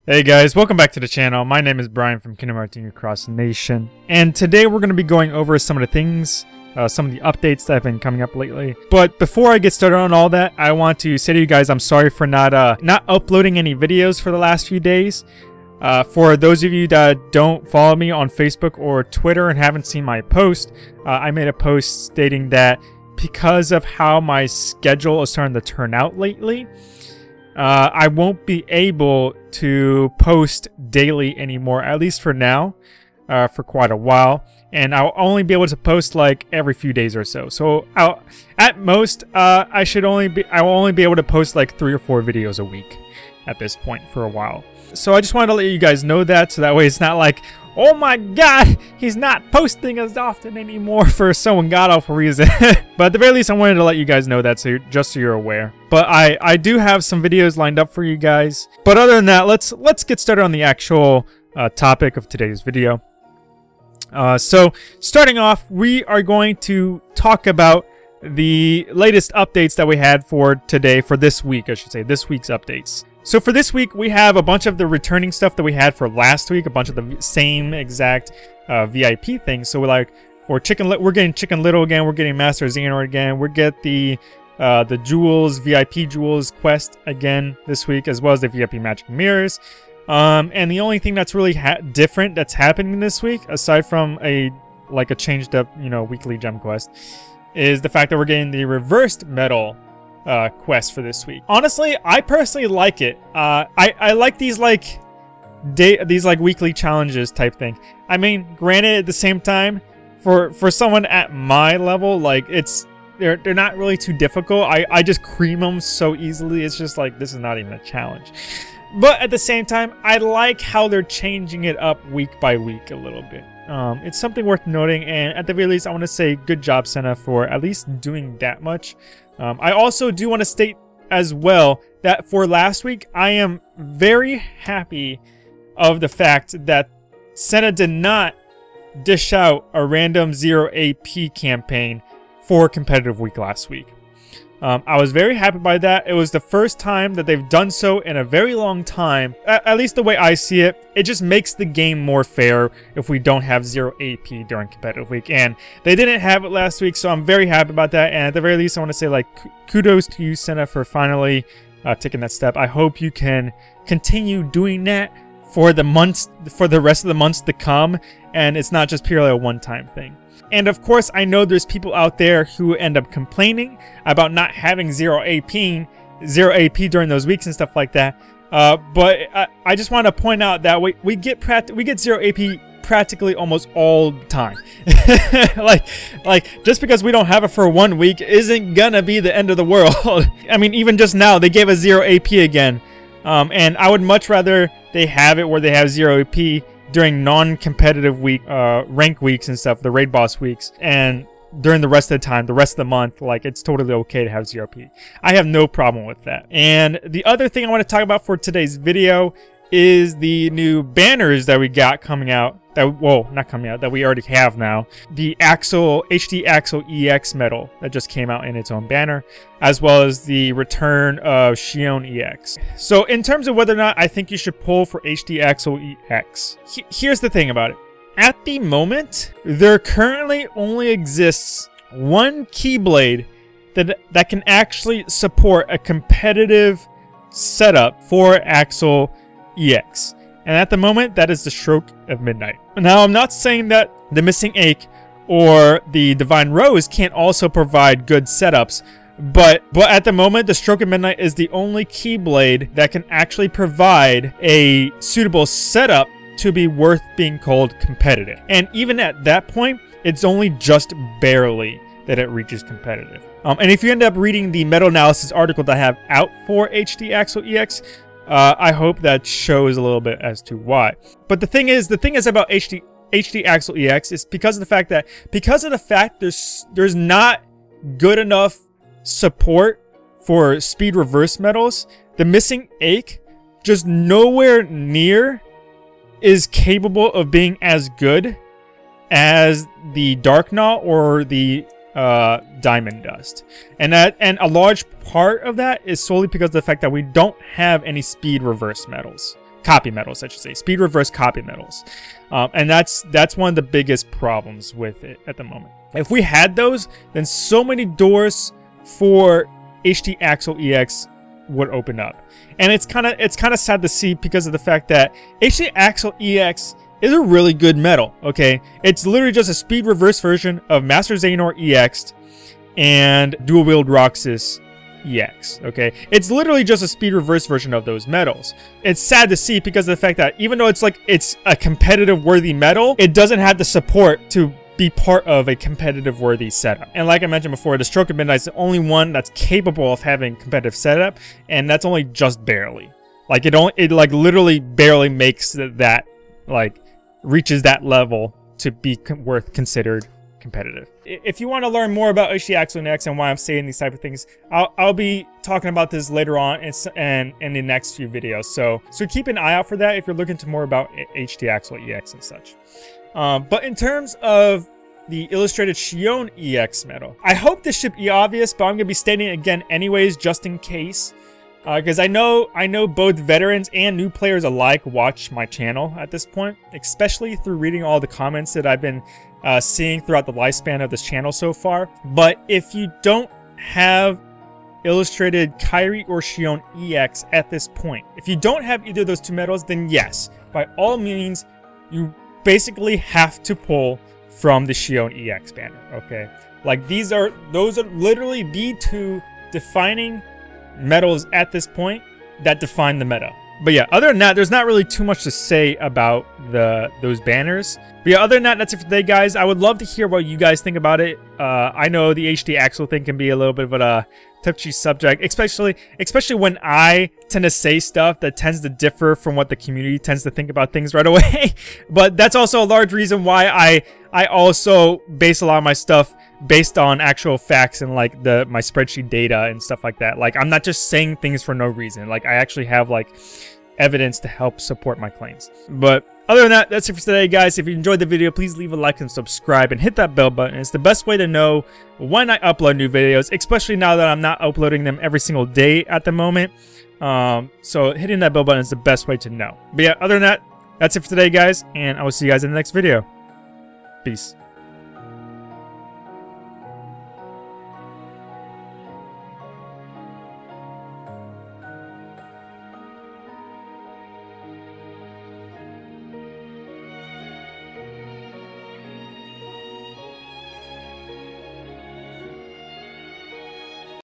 Hey guys, welcome back to the channel. My name is Brian from Kingdom Hearts Across the Nation, and today we're going to be going over some of the things, some of the updates that have been coming up lately. But before I get started on all that, I want to say to you guys, I'm sorry for not uploading any videos for the last few days. For those of you that don't follow me on Facebook or Twitter and haven't seen my post, I made a post stating that because of how my schedule is starting to turn out lately, I won't be able to post daily anymore, at least for now, for quite a while. And I'll only be able to post like every few days or so. So at most, I will only be able to post like 3 or 4 videos a week at this point for a while. So I just wanted to let you guys know that, so that way it's not like, oh my god, he's not posting as often anymore for some god-awful reason. But at the very least, I wanted to let you guys know that, so just so you're aware. But I do have some videos lined up for you guys. But other than that, let's get started on the actual topic of today's video. So starting off, we are going to talk about the latest updates that we had for today, for this week, I should say, this week's updates. So for this week, we have a bunch of the returning stuff that we had for last week, a bunch of the same exact VIP things. So we're getting Chicken Little again, we're getting Master Xehanort again, we get the Jewels, VIP Jewels quest again this week, as well as the VIP Magic Mirrors. And the only thing that's really different that's happening this week, aside from a changed up, weekly gem quest, is the fact that we're getting the reversed medal quest for this week. Honestly, I personally like it. I like these weekly challenges type thing. I mean, granted, at the same time, for someone at my level, they're not really too difficult. I just cream them so easily. It's just like, this is not even a challenge. But at the same time, I like how they're changing it up week by week a little bit. It's something worth noting, and at the very least, I want to say good job, Senna, for at least doing that much. I also do want to state as well that for last week, I am very happy of the fact that Senna did not dish out a random 0 AP campaign for competitive week last week. I was very happy by that. It was the first time that they've done so in a very long time. At least the way I see it, it just makes the game more fair if we don't have 0 AP during competitive week. And they didn't have it last week, so I'm very happy about that. And at the very least, I want to say, kudos to you, Senna, for finally taking that step. I hope you can continue doing that for the rest of the months to come, and it's not just purely a one-time thing. And of course, I know there's people out there who end up complaining about not having 0 AP during those weeks and stuff like that. But I just want to point out that we get 0 AP practically almost all the time. Just because we don't have it for 1 week isn't gonna be the end of the world. I mean, even just now they gave us 0 AP again, and I would much rather they have it where they have 0 AP during non-competitive week, rank weeks and stuff, the raid boss weeks, and during the rest of the time, the rest of the month, it's totally okay to have 0 AP. I have no problem with that. And the other thing I want to talk about for today's video is the new banners that we got coming out, that we already have now. The HD Axel EX medal that just came out in its own banner, as well as the return of Xion EX. So in terms of whether or not I think you should pull for HD Axel EX, here's the thing about it. At the moment, there currently only exists one Keyblade that can actually support a competitive setup for Axel EX. And at the moment, that is the Stroke of Midnight. Now, I'm not saying that the Missing Ache or the Divine Rose can't also provide good setups, but at the moment, the Stroke of Midnight is the only Keyblade that can actually provide a suitable setup to be worth being called competitive. And even at that point, it's only just barely that it reaches competitive. And if you end up reading the meta analysis article that I have out for HD Axel EX, I hope that shows a little bit as to why. But the thing is about HD Axel EX is because of the fact there's not good enough support for speed reverse medals. The Missing Ache just nowhere near is capable of being as good as the Dark Knot or the Diamond Dust. And a large part of that is solely because of the fact that we don't have any speed reverse medals. copy metals, I should say, speed reverse copy metals, and that's one of the biggest problems with it at the moment. If we had those, then so many doors for HT Axle EX would open up, and it's kind of sad to see because of the fact that HT Axle EX is a really good metal. Okay, it's literally just a speed reverse version of Master Xehanort EX and dual wield Roxas EX. Okay, it's literally just a speed reverse version of those metals. It's sad to see because of the fact that even though it's a competitive worthy metal, it doesn't have the support to be part of a competitive worthy setup. And like I mentioned before, the Stroke of Midnight is the only one that's capable of having competitive setup, and that's only just barely. Like it literally barely makes that, like, reaches that level to be worth considered competitive. If you want to learn more about HT Axle EX and why I'm saying these type of things, I'll be talking about this later on and in the next few videos. So keep an eye out for that if you're looking to more about HT Axle EX and such. But in terms of the illustrated Xion EX metal, I hope this should be obvious, but I'm gonna be stating it again anyways, just in case. Because I know both veterans and new players alike watch my channel at this point, especially through reading all the comments that I've been seeing throughout the lifespan of this channel so far. But if you don't have illustrated Kyrie or Xion EX at this point, if you don't have either of those two metals, then yes, by all means, you basically have to pull from the Xion EX banner. Okay, like those are literally the two defining metals at this point that define the meta. But yeah, other than that, there's not really too much to say about those banners. But yeah, other than that, that's it for today, guys. I would love to hear what you guys think about it. I know the HT Axle thing can be a little bit of a touchy subject, especially when I tend to say stuff that tends to differ from what the community tends to think about things right away. But that's also a large reason why I also base a lot of my stuff based on actual facts and like my spreadsheet data and stuff like that. Like, I'm not just saying things for no reason. Like, I actually have like evidence to help support my claims. But other than that, that's it for today, guys. If you enjoyed the video, please leave a like and subscribe and hit that bell button. It's the best way to know when I upload new videos, especially now that I'm not uploading them every single day at the moment. So hitting that bell button is the best way to know. But yeah, other than that, that's it for today, guys, and I will see you guys in the next video. Peace.